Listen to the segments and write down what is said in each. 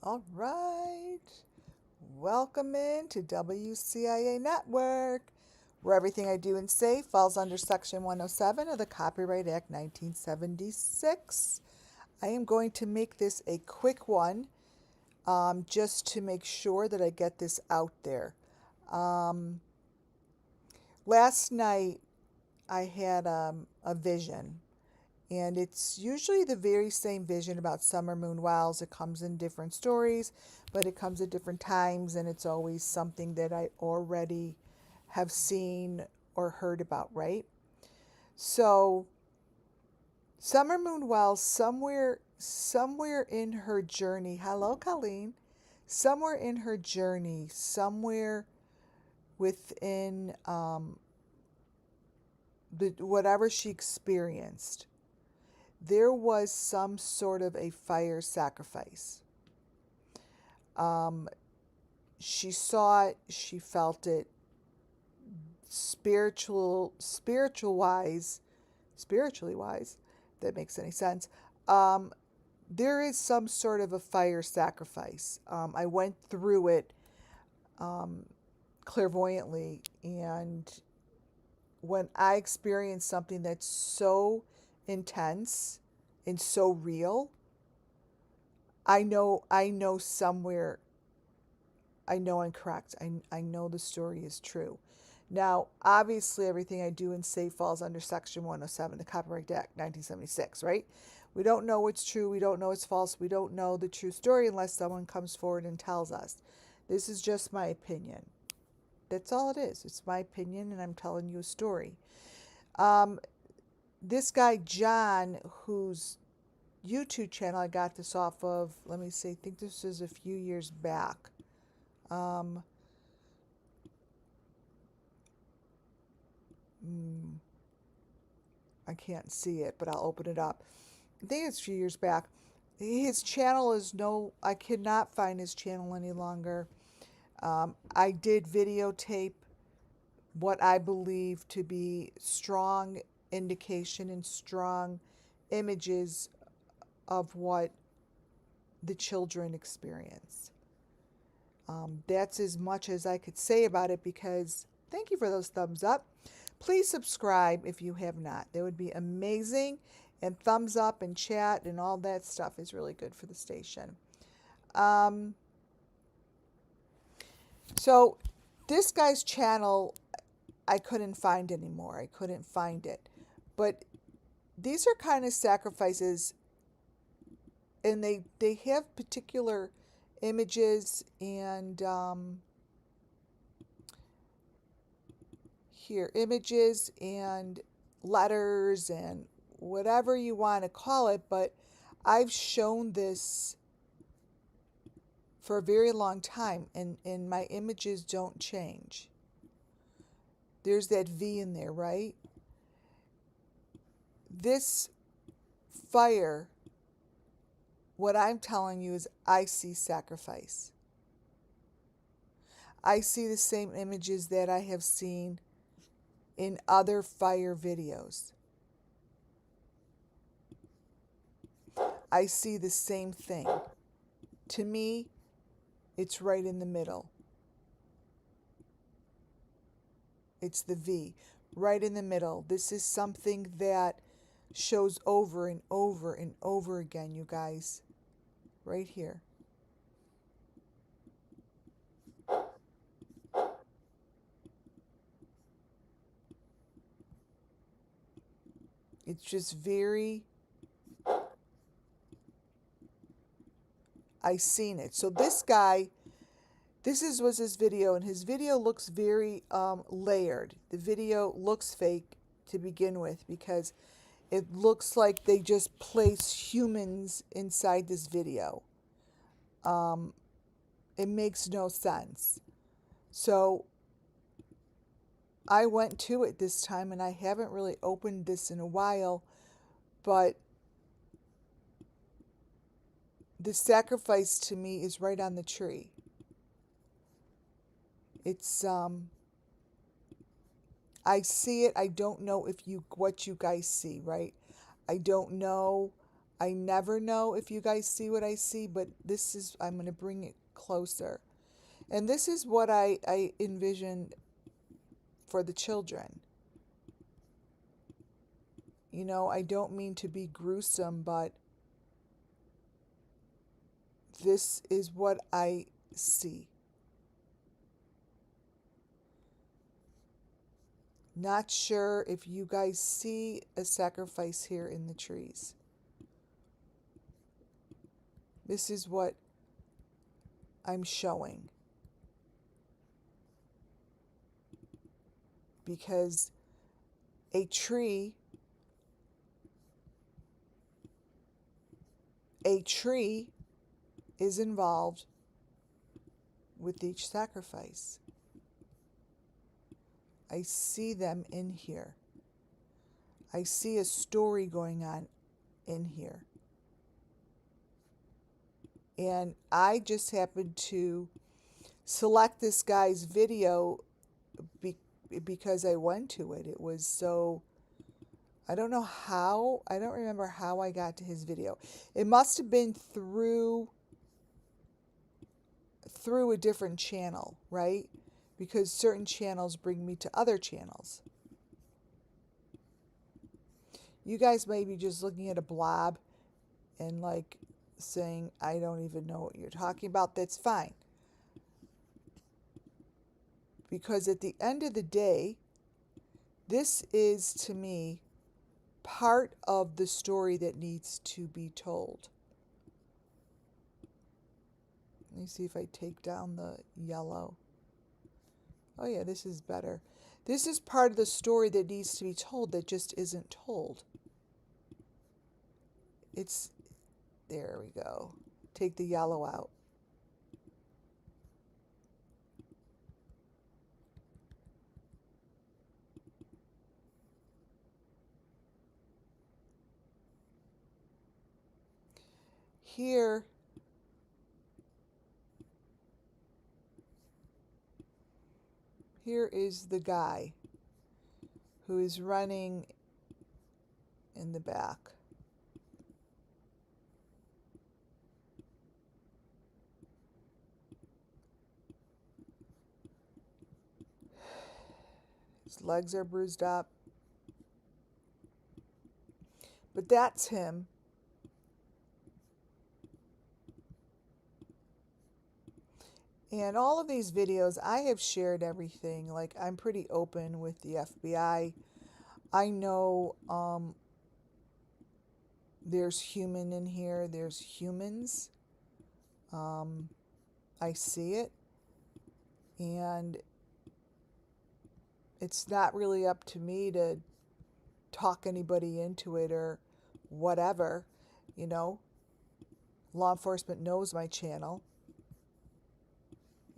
All right. Welcome in to WCIA Network, where everything I do and say falls under Section 107 of the Copyright Act 1976. I am going to make this a quick one, just to make sure that I get this out there. Last night, I had a vision. And it's usually the very same vision about summer moon wells. It comes in different stories, but it comes at different times, and it's always something that I already have seen or heard about, right? So, summer moon wells, somewhere in her journey, hello, Colleen, somewhere in her journey, somewhere within whatever she experienced, there was some sort of a fire sacrifice. She saw it, she felt it, spiritually wise, if that makes any sense. There is some sort of a fire sacrifice. I went through it clairvoyantly, and when I experience something that's so intense and so real, I know somewhere, I know I'm correct. I know the story is true. Now, obviously, everything I do and say falls under Section 107, the Copyright Act 1976, right? We don't know what's true. We don't know what's false. We don't know the true story unless someone comes forward and tells us. This is just my opinion. That's all it is. It's my opinion, and I'm telling you a story. This guy, John, whose YouTube channel I got this off of, let me see, I think this was a few years back. I can't see it, but I'll open it up. I think it's a few years back. His channel is I cannot find his channel any longer. I did videotape what I believe to be strong indication and strong images of what the children experience. That's as much as I could say about it, because thank you for those thumbs up. Please subscribe if you have not. That would be amazing. And thumbs up and chat and all that stuff is really good for the station. So this guy's channel, I couldn't find anymore. I couldn't find it. But these are kind of sacrifices, and they have particular images and here, images and letters and whatever you want to call it, but I've shown this for a very long time, and my images don't change. There's that V in there, right? This fire, what I'm telling you is I see sacrifice. I see the same images that I have seen in other fire videos. I see the same thing. To me, it's right in the middle. It's the V, right in the middle. This is something that shows over and over and over again, you guys. Right here. It's just very, I seen it. So this guy, was his video, and his video looks very layered. The video looks fake to begin with, because it looks like they just place humans inside this video. It makes no sense. So I went to it this time, and I haven't really opened this in a while, but the sacrifice to me is right on the tree. It's I see it. I don't know what you guys see, right? I don't know. I never know if you guys see what I see, but this is, I'm going to bring it closer. And this is what I envisioned for the children. You know, I don't mean to be gruesome, but this is what I see. Not sure if you guys see a sacrifice here in the trees. This is what I'm showing. Because a tree is involved with each sacrifice. I see them in here. I see a story going on in here. And I just happened to select this guy's video because I went to it. It was so, I don't know how, I don't remember how I got to his video. It must have been through a different channel, right? Because certain channels bring me to other channels. You guys may be just looking at a blob and like saying, I don't even know what you're talking about. That's fine. Because at the end of the day, this is to me part of the story that needs to be told. Let me see if I take down the yellow. Oh yeah, this is better. This is part of the story that needs to be told that just isn't told. It's, there we go. Take the yellow out. Here is the guy who is running in the back. His legs are bruised up. But that's him. And all of these videos, I have shared everything. Like, I'm pretty open with the FBI. I know there's human in here. There's humans. I see it. And it's not really up to me to talk anybody into it or whatever. You know, law enforcement knows my channel.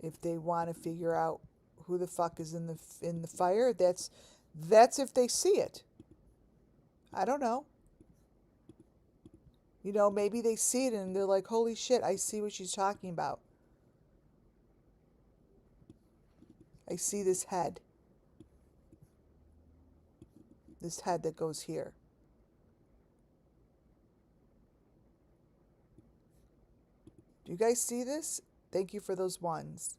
If they want to figure out who the fuck is in the fire, that's if they see it. I don't know. You know, maybe they see it and they're like, holy shit, I see what she's talking about. I see this head. This head that goes here. Do you guys see this? Thank you for those ones.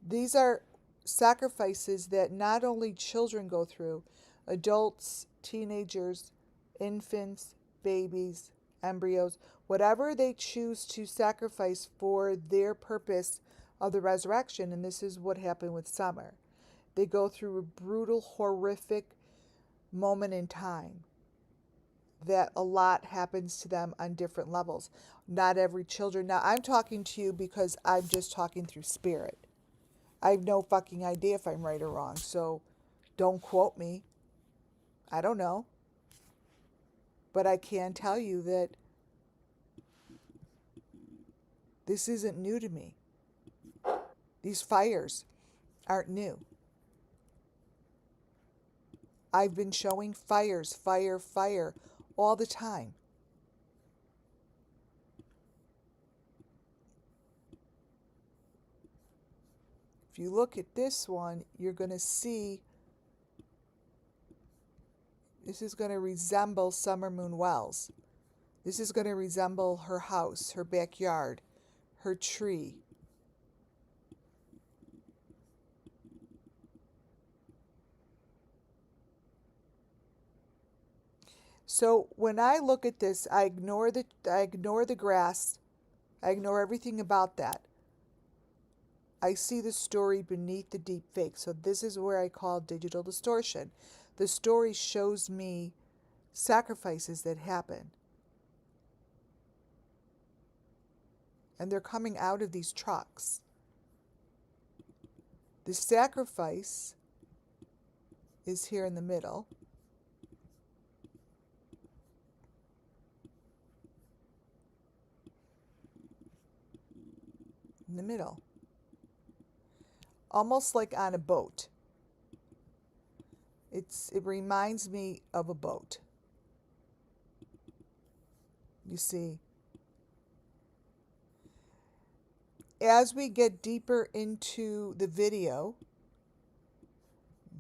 These are sacrifices that not only children go through, adults, teenagers, infants, babies, embryos, whatever they choose to sacrifice for their purpose of the resurrection. And this is what happened with Summer. They go through a brutal, horrific moment in time that a lot happens to them on different levels. Not every children. Now, I'm talking to you because I'm just talking through spirit. I have no fucking idea if I'm right or wrong, so don't quote me. I don't know. But I can tell you that this isn't new to me. These fires aren't new. I've been showing fires, fire, fire, all the time. If you look at this one, you're going to see this is going to resemble Summer Moon Wells. This is going to resemble her house, her backyard, her tree. So when I look at this, I ignore the grass. I ignore everything about that. I see the story beneath the deep fake. So this is where I call digital distortion. The story shows me sacrifices that happen. And they're coming out of these trucks. The sacrifice is here in the middle. In the middle. Almost like on a boat. It reminds me of a boat. You see, as we get deeper into the video,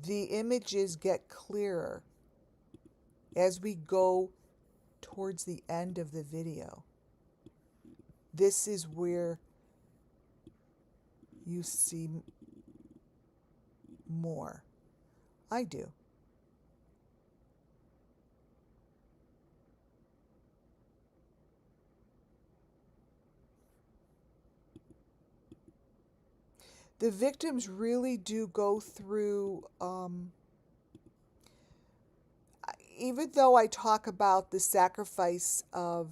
the images get clearer as we go towards the end of the video. This is where you see more. I do. The victims really do go through, even though I talk about the sacrifice of,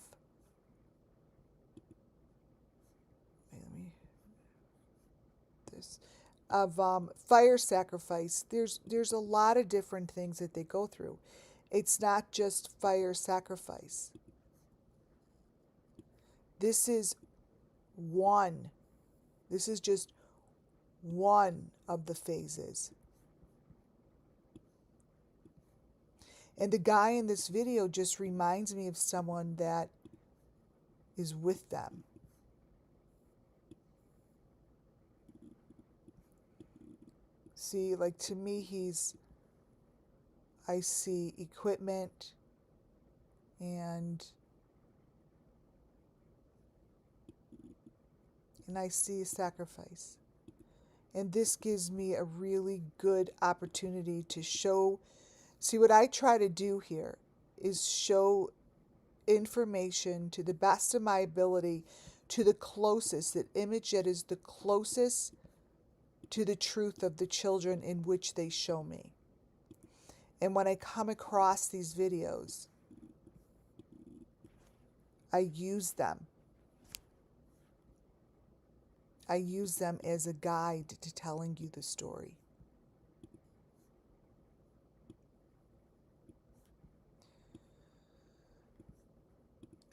fire sacrifice, there's a lot of different things that they go through. It's not just fire sacrifice. This is one. This is just one of the phases. And the guy in this video just reminds me of someone that is with them. See, like to me, I see equipment and I see a sacrifice. And this gives me a really good opportunity to show. See, what I try to do here is show information to the best of my ability, to the closest, that image that is the closest to the truth of the children in which they show me. And when I come across these videos, I use them. I use them as a guide to telling you the story.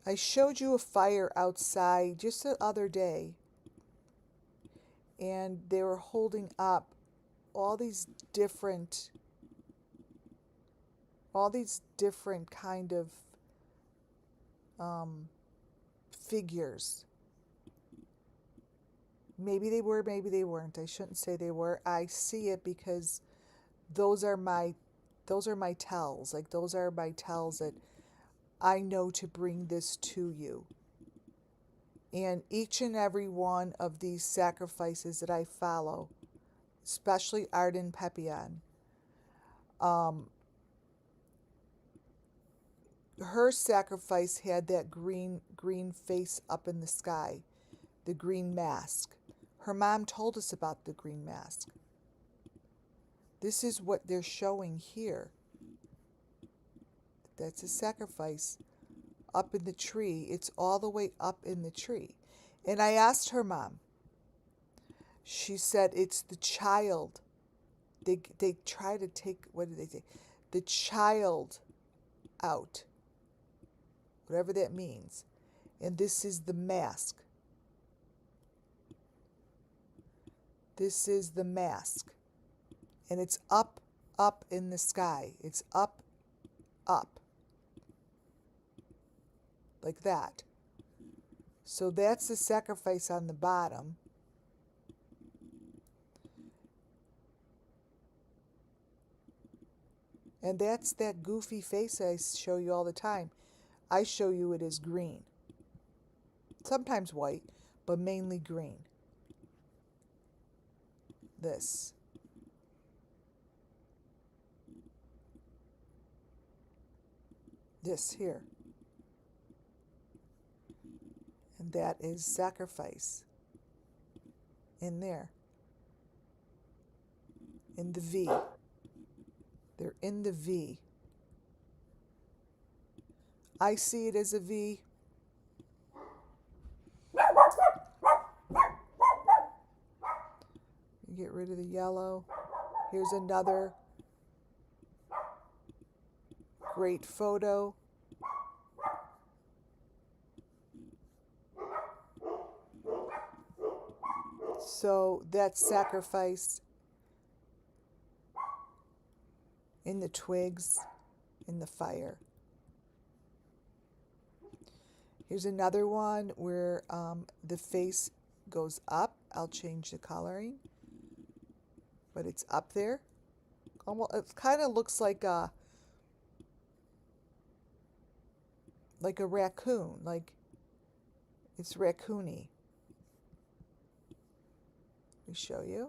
I showed you a fire outside just the other day, and they were holding up all these different kind of figures. Maybe they were, maybe they weren't. I shouldn't say they were. I see it because those are my tells. Like, those are my tells that I know to bring this to you. And each and every one of these sacrifices that I follow, especially Arden Pepian, her sacrifice had that green face up in the sky, the green mask. Her mom told us about the green mask. This is what they're showing here. That's a sacrifice up in the tree. It's all the way up in the tree. And I asked her mom. She said it's the child. They try to take, what did they say? The child out. Whatever that means. And this is the mask. This is the mask. And it's up in the sky. It's up. Like that. So that's the sacrifice on the bottom. And that's that goofy face I show you all the time. I show you it as green. Sometimes white, but mainly green. This. This here. And that is sacrifice. In there. In the V. They're in the V. I see it as a V. You get rid of the yellow. Here's another great photo. So that's sacrifice in the twigs, in the fire. Here's another one where the face goes up. I'll change the coloring, but it's up there. Almost, it kind of looks like a raccoon, like it's raccoony. Let me show you.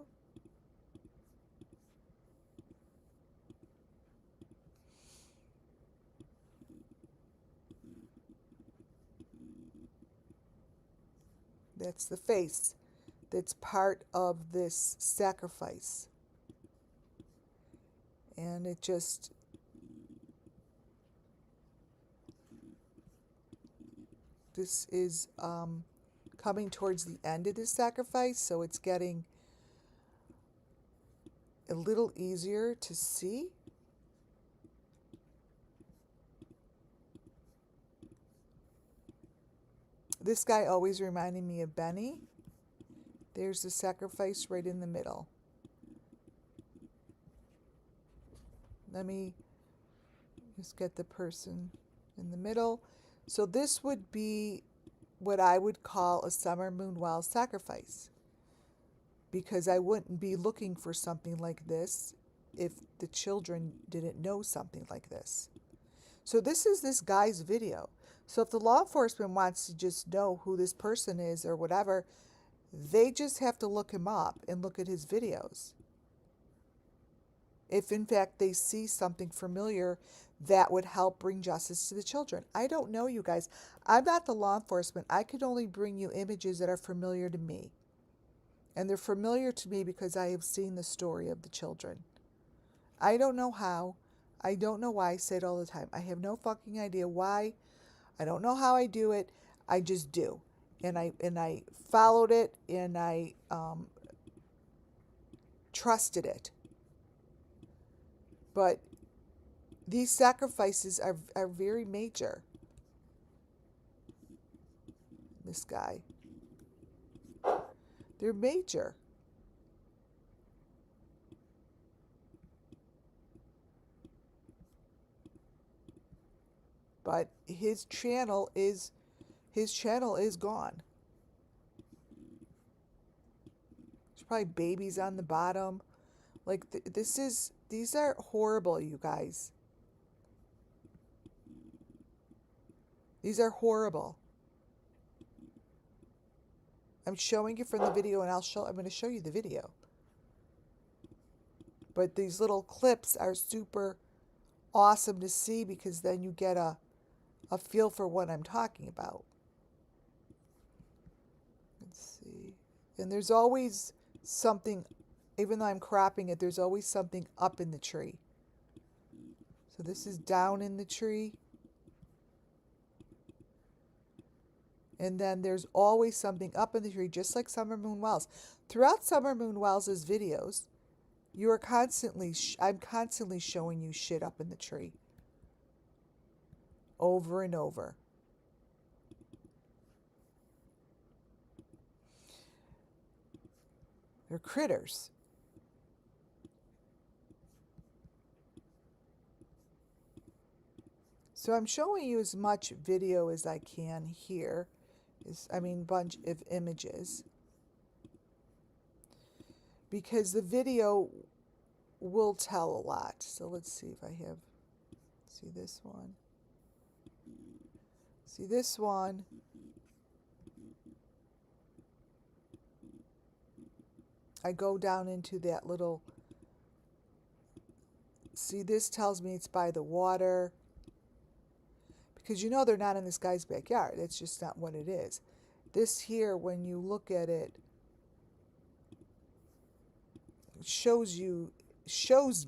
That's the face. That's part of this sacrifice. And it just, this is coming towards the end of this sacrifice, so it's getting a little easier to see. This guy always reminded me of Benny. There's the sacrifice right in the middle. Let me just get the person in the middle. So this would be what I would call a summer moon wild sacrifice, because I wouldn't be looking for something like this if the children didn't know something like this. So this is this guy's video. So if the law enforcement wants to just know who this person is or whatever, they just have to look him up and look at his videos. If in fact they see something familiar that would help bring justice to the children. I don't know, you guys. I'm not the law enforcement. I could only bring you images that are familiar to me. And they're familiar to me because I have seen the story of the children. I don't know how. I don't know why. I say it all the time. I have no fucking idea why. I don't know how I do it. I just do. And I followed it, and I trusted it. But these sacrifices are very major. This guy. They're major. But his channel is gone. There's probably babies on the bottom. Like these are horrible, you guys. These are horrible. I'm showing you from the video, and I'm going to show you the video. But these little clips are super awesome to see, because then you get a feel for what I'm talking about. Let's see. And there's always something, even though I'm cropping it, there's always something up in the tree. So this is down in the tree. And then there's always something up in the tree, just like Summer Moon Wells. Throughout Summer Moon Wells' videos, I'm constantly showing you shit up in the tree. Over and over. They're critters. So I'm showing you as much video as I can here. Bunch of images. Because the video will tell a lot. So let's see if I have, see this one. See this one, I go down into that little, see, this tells me it's by the water. Because you know they're not in this guy's backyard. It's just not what it is. This here, when you look at it, shows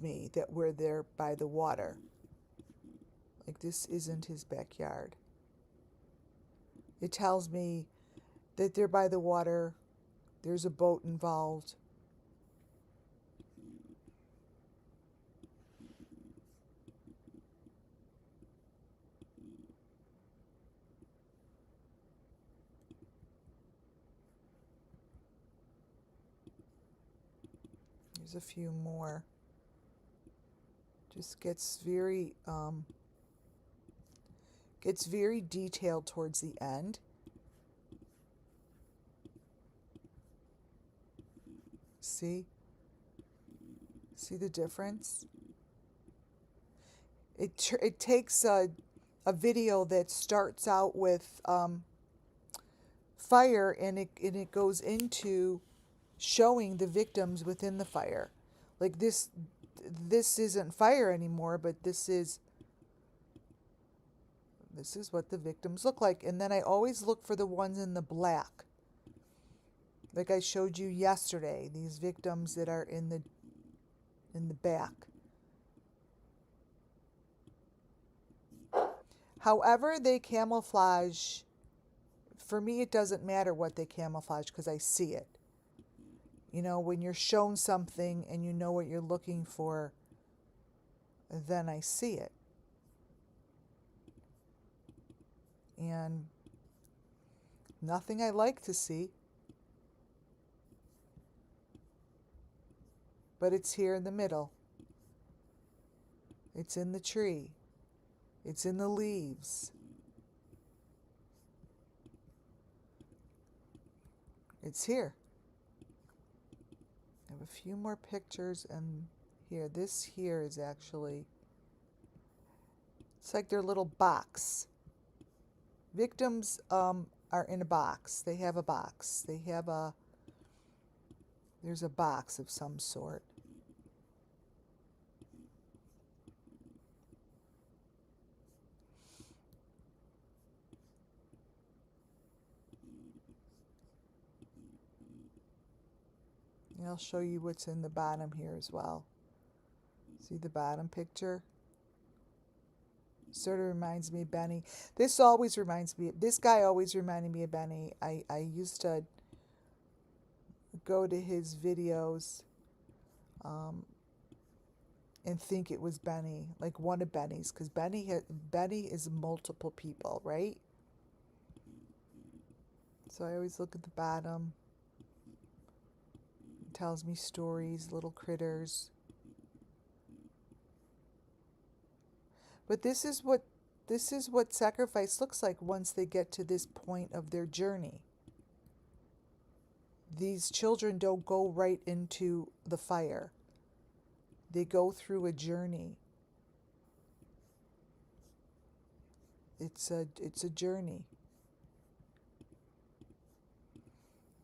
me that we're there by the water. Like, this isn't his backyard. It tells me that they're by the water. There's a boat involved. There's a few more. Just gets very detailed towards the end. See the difference? It takes a video that starts out with fire, and it goes into showing the victims within the fire. Like, this isn't fire anymore, but this is what the victims look like. And then I always look for the ones in the black, like I showed you yesterday, these victims that are in the back. However they camouflage, for me it doesn't matter what they camouflage, because I see it. You know, when you're shown something and you know what you're looking for, then I see it. And nothing I like to see, but it's here in the middle. It's in the tree. It's in the leaves. It's here. I have a few more pictures, and here, this here is actually, it's like their little box. Victims are in a box. They have a box. There's a box of some sort. And I'll show you what's in the bottom here as well. See the bottom picture? Sort of reminds me of Benny. This guy always reminded me of Benny. I used to go to his videos and think it was Benny, like one of Benny's, because Benny is multiple people, right? So I always look at the bottom. It tells me stories, little critters. But this is what sacrifice looks like once they get to this point of their journey. These children don't go right into the fire. They go through a journey. It's a journey.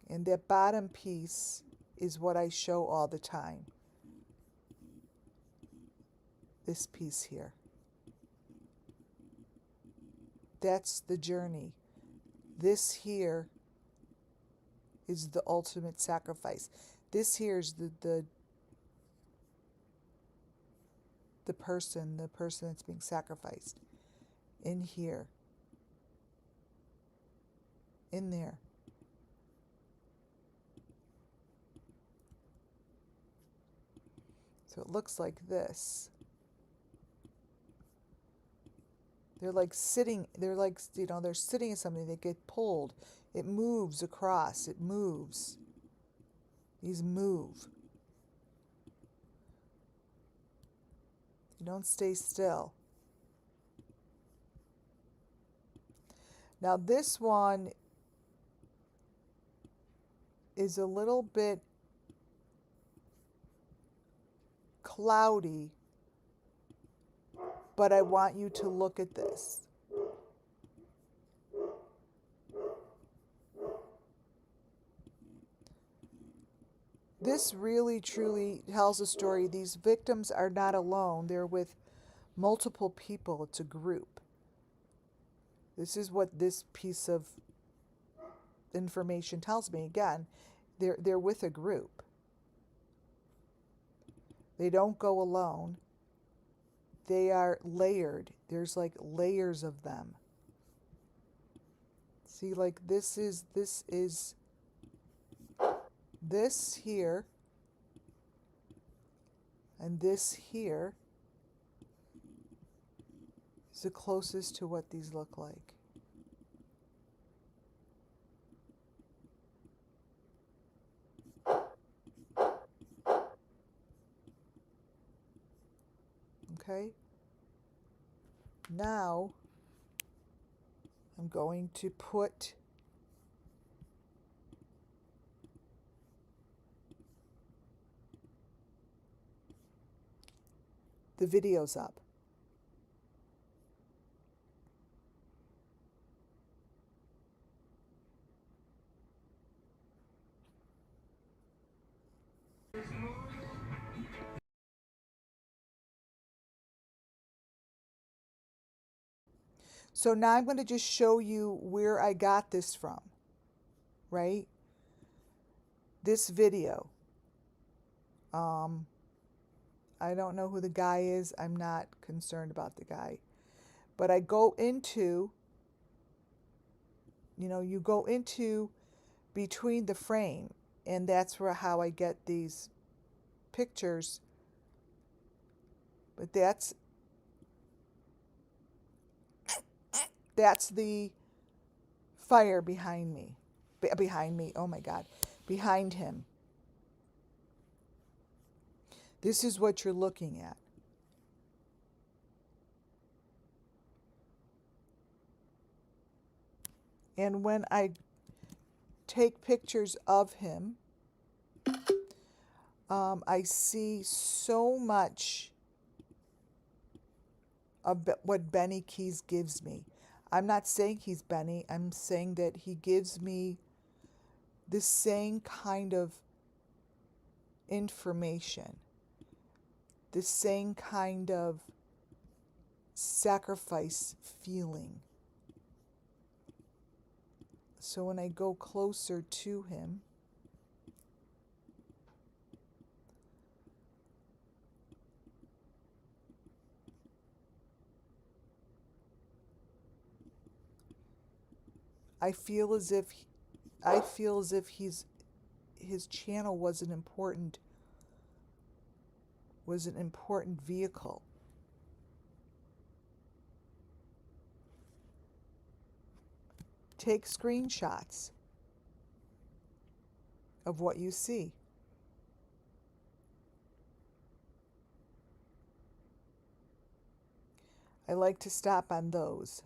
And that bottom piece is what I show all the time. This piece here. That's the journey. This here is the ultimate sacrifice. This here is the person that's being sacrificed. In here. In there. So it looks like this. They're sitting in something. They get pulled. It moves across. It moves. These move. You don't stay still. Now this one is a little bit cloudy, but I want you to look at this. This really truly tells a story. These victims are not alone. They're with multiple people. It's a group. This is what this piece of information tells me. Again, they're with a group. They don't go alone. They are layered. There's like layers of them. See, like this is this here and this here is the closest to what these look like. Okay? Now I'm going to put the videos up. So now I'm going to just show you where I got this from, right? This video. I don't know who the guy is. I'm not concerned about the guy. But I go into, you go into between the frame, and that's where how I get these pictures. But that's the fire behind me. Behind me. Oh my God. Behind him. This is what you're looking at. And when I take pictures of him, I see so much of what Benny Keys gives me. I'm not saying he's Benny. I'm saying that he gives me the same kind of information, the same kind of sacrifice feeling. So when I go closer to him, I feel as if his channel was an important vehicle. Take screenshots of what you see. I like to stop on those.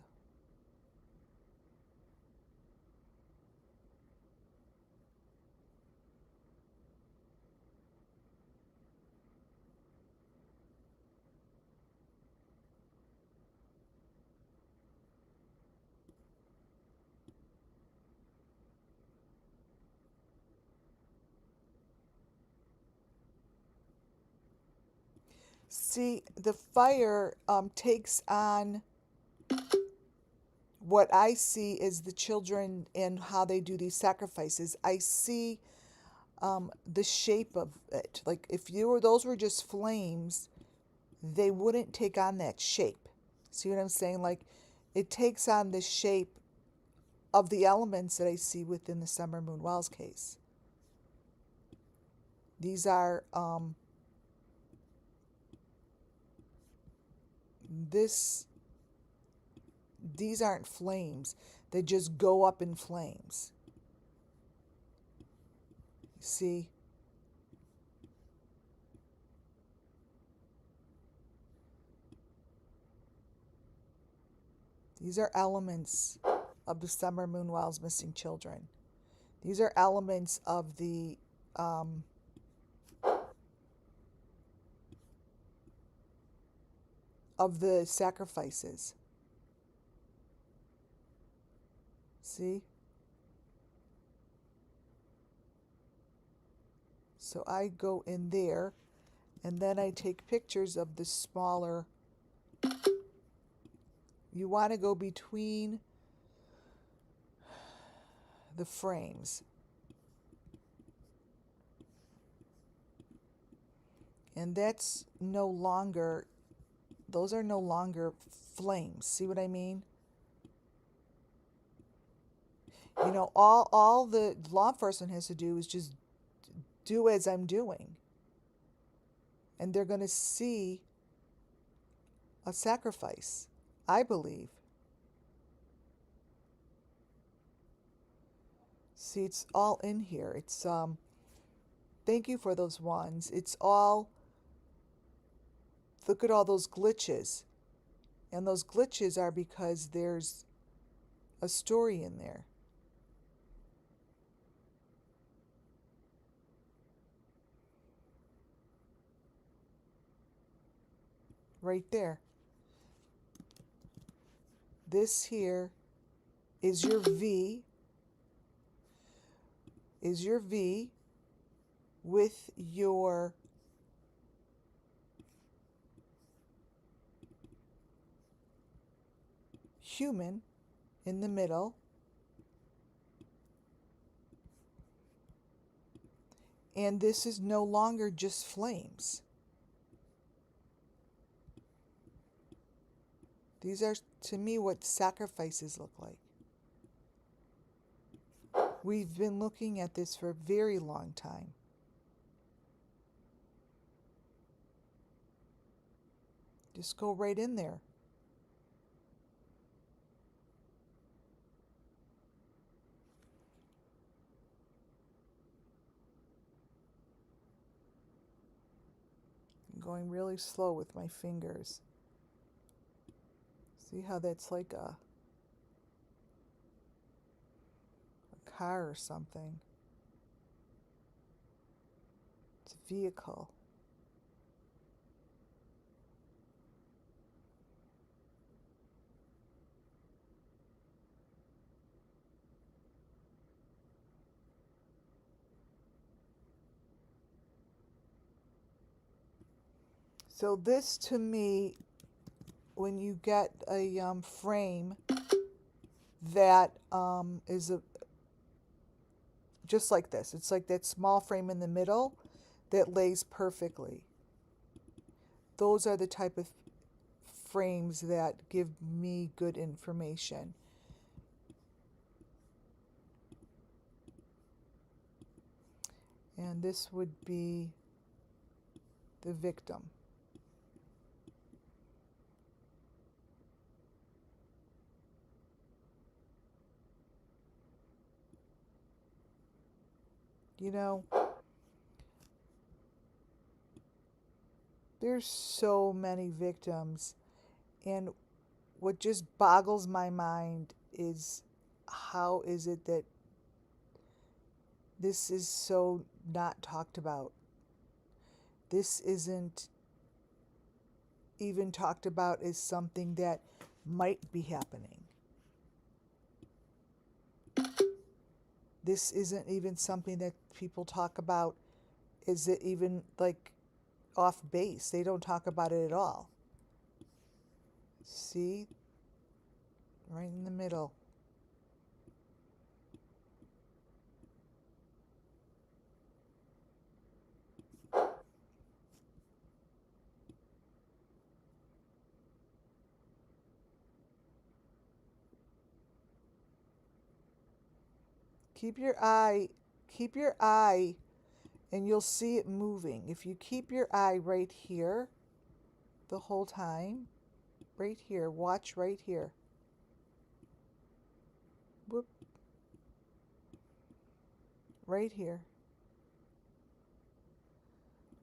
See, the fire takes on what I see is the children and how they do these sacrifices. I see the shape of it. Like if those were just flames, they wouldn't take on that shape. See what I'm saying? Like it takes on the shape of the elements that I see within the Summer Moon Wells case. These are these aren't flames. They just go up in flames. See? These are elements of the Summer Moon Wells missing children. These are elements of the sacrifices. See? So I go in there, and then I take pictures of the smaller. You want to go between the frames. And that's no longer, those are no longer flames. See what I mean? You know, all the law enforcement has to do is just do as I'm doing. And they're going to see a sacrifice, I believe. See, it's all in here. It's thank you for those ones. It's all, look at all those glitches. And those glitches are because there's a story in there. Right there. This here is your V, with your human in the middle. And this is no longer just flames. These are, to me, what sacrifices look like. We've been looking at this for a very long time. Just go right in there. I'm going really slow with my fingers. See how that's like a car or something. It's a vehicle. So this, to me, when you get a frame that is just like this, it's like that small frame in the middle that lays perfectly. Those are the type of frames that give me good information. And this would be the victim. You know, there's so many victims, and what just boggles my mind is how is it that this is so not talked about? This isn't even talked about as something that might be happening. This isn't even something that people talk about. Is it even like off base? They don't talk about it at all. See? Right in the middle. Keep your eye, and you'll see it moving. If you keep your eye right here the whole time, right here, watch right here. Whoop. Right here.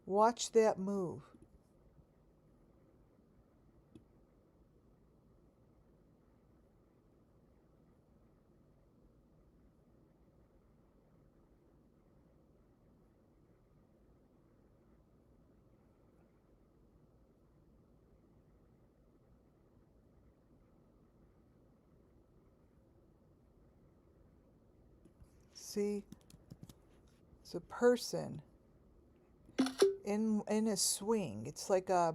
Watch that move. See? It's a person. in a swing. It's the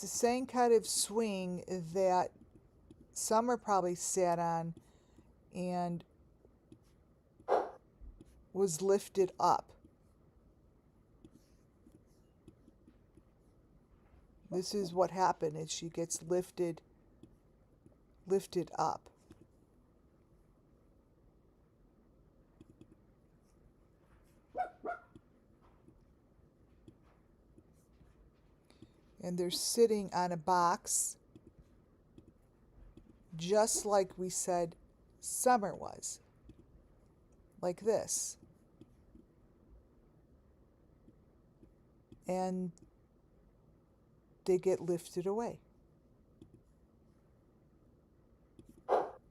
same kind of swing that Summer probably sat on and was lifted up. This is what happened, is she gets lifted up. And they're sitting on a box, just like we said Summer was. Like this. And they get lifted away.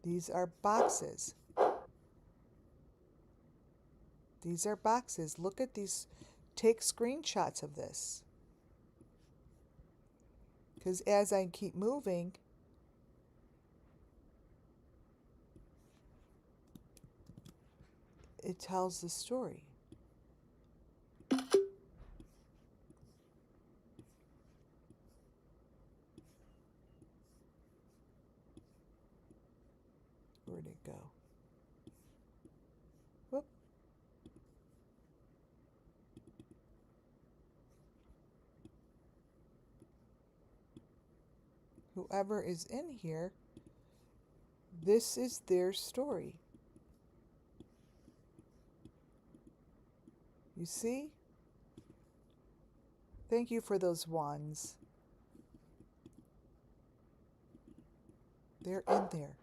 These are boxes. These are boxes. Look at these. Take screenshots of this. Because as I keep moving, it tells the story. Where'd it go? Whoop. Whoever is in here, this is their story. You see? Thank you for those ones. They're in there.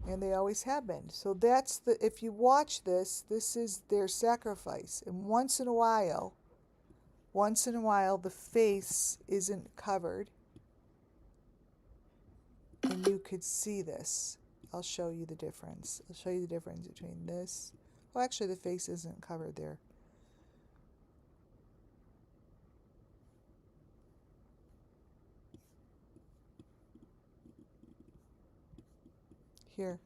And they always have been. So that's the, if you watch this, this is their sacrifice. And once in a while, the face isn't covered. And you could see this. I'll show you the difference. I'll show you the difference between this. Well, actually, the face isn't covered there. Here.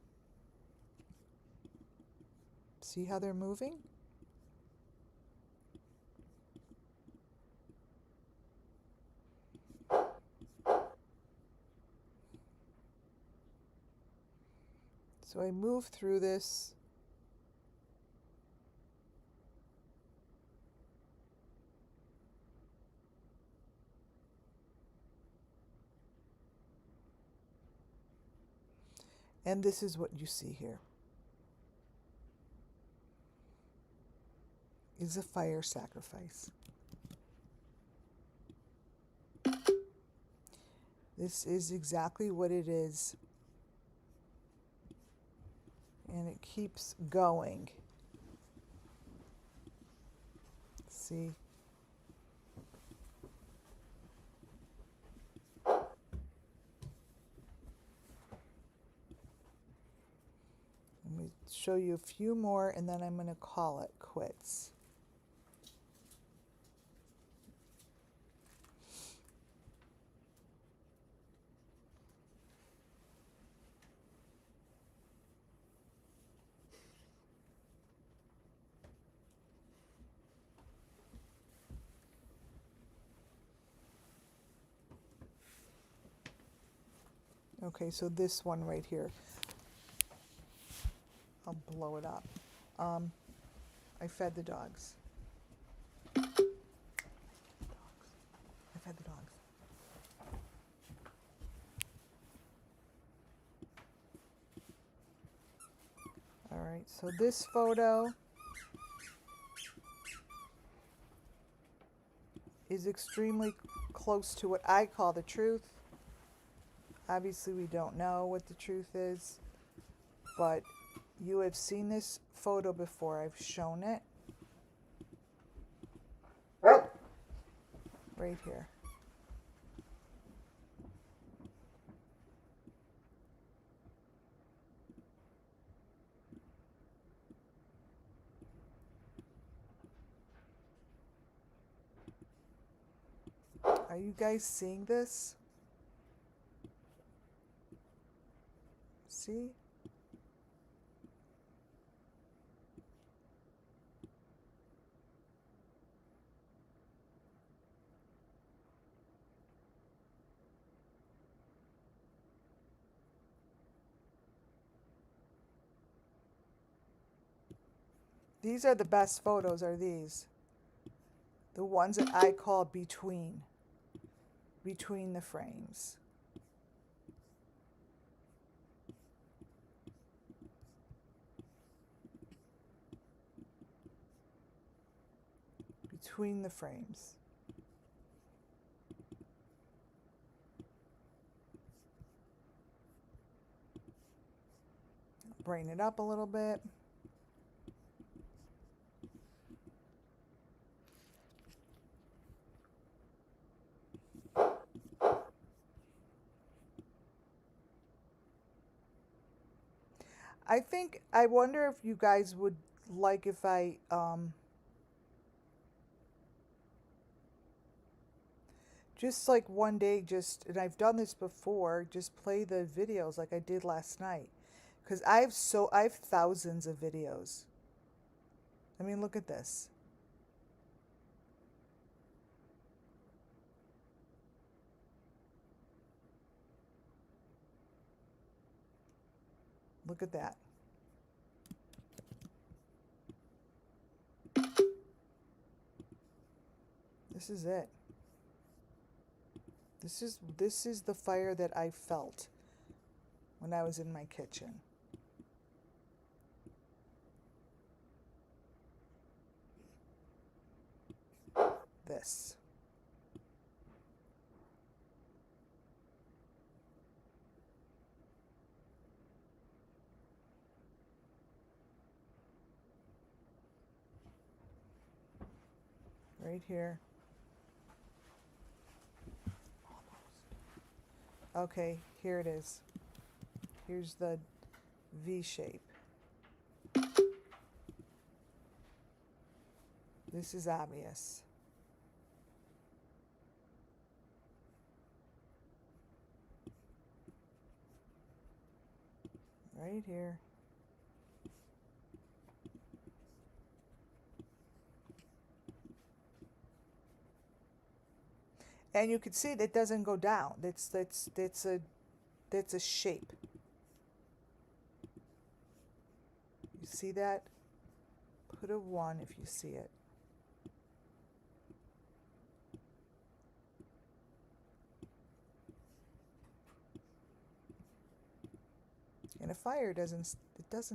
See how they're moving? So I move through this. And this is what you see here. Is a fire sacrifice. This is exactly what it is. And it keeps going. See? Let me show you a few more and then I'm going to call it quits. Okay, so this one right here. I'll blow it up. I fed the dogs. I fed the dogs. All right, so this photo is extremely close to what I call the truth. Obviously, we don't know what the truth is, but you have seen this photo before. I've shown it. Right here. Are you guys seeing this? See? These are the best photos, are these. The ones that I call between the frames. Between the frames. Bring it up a little bit. I wonder if you guys would like if I just like one day, and I've done this before, just play the videos like I did last night. Because I have thousands of videos. I mean, look at this. Look at that. This is it. This is the fire that I felt when I was in my kitchen. This. Right here. Okay, here it is. Here's the V shape. This is obvious. Right here. And you can see that doesn't go down. That's a shape. You see that? Put a 1 if you see it. And a fire doesn't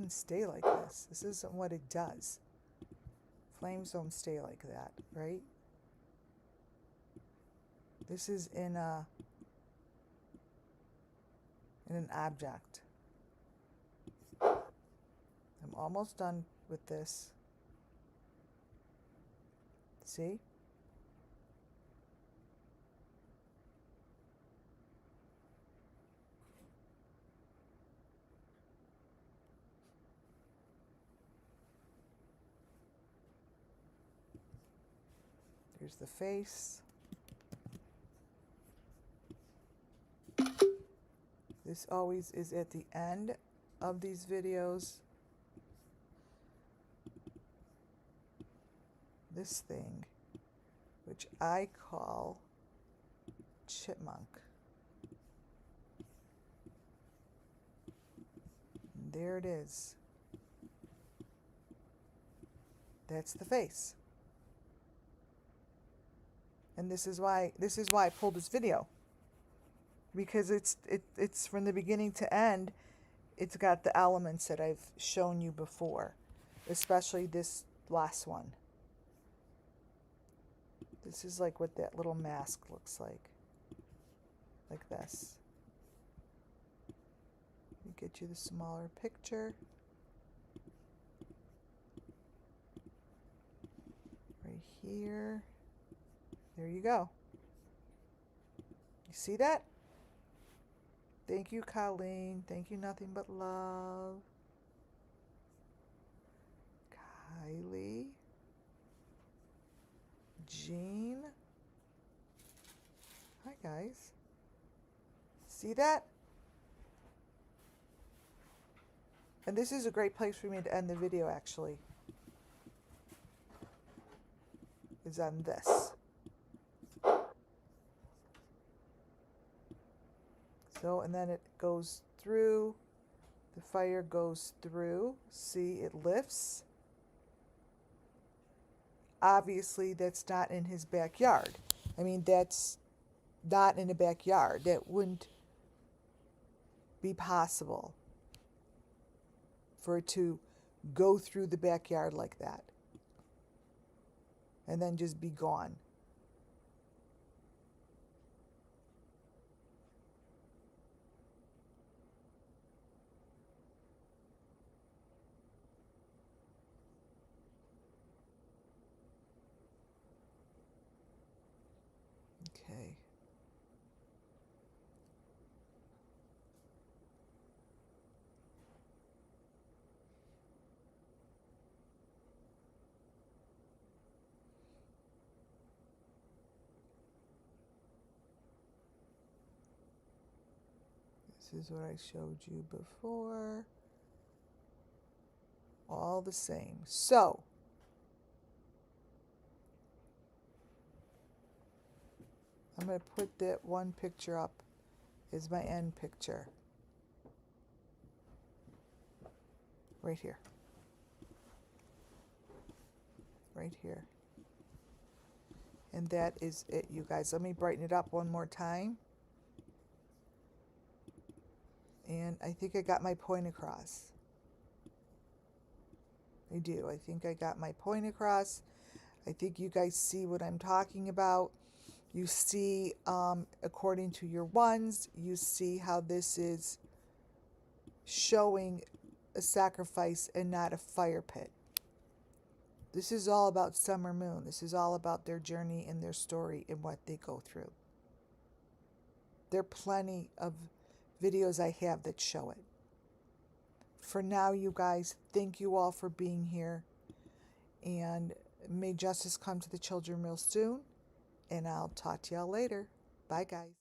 stay like this. This isn't what it does. Flames don't stay like that, right? This is in an object. I'm almost done with this. See? Here's the face. This always is at the end of these videos. This thing, which I call chipmunk. And there it is. That's the face. And this is why I pulled this video. Because it's from the beginning to end, it's got the elements that I've shown you before, especially this last one. This is like what that little mask looks like this. Let me get you the smaller picture. Right here. There you go. You see that? Thank you, Colleen. Thank you, Nothing But Love. Kylie. Jean. Hi, guys. See that? And this is a great place for me to end the video, actually. Is on this. So, and then it goes through, the fire goes through, see, it lifts, obviously that's not in his backyard. I mean, that's not in a backyard. That wouldn't be possible for it to go through the backyard like that and then just be gone. Okay. This is what I showed you before. All the same. So, I'm going to put that one picture up as my end picture. Right here. Right here. And that is it, you guys. Let me brighten it up one more time. And I think I got my point across. I do. I think I got my point across. I think you guys see what I'm talking about. You see, according to your ones, you see how this is showing a sacrifice and not a fire pit. This is all about Summer Moon. This is all about their journey and their story and what they go through. There are plenty of videos I have that show it. For now, you guys, thank you all for being here. And may justice come to the children real soon. And I'll talk to y'all later. Bye, guys.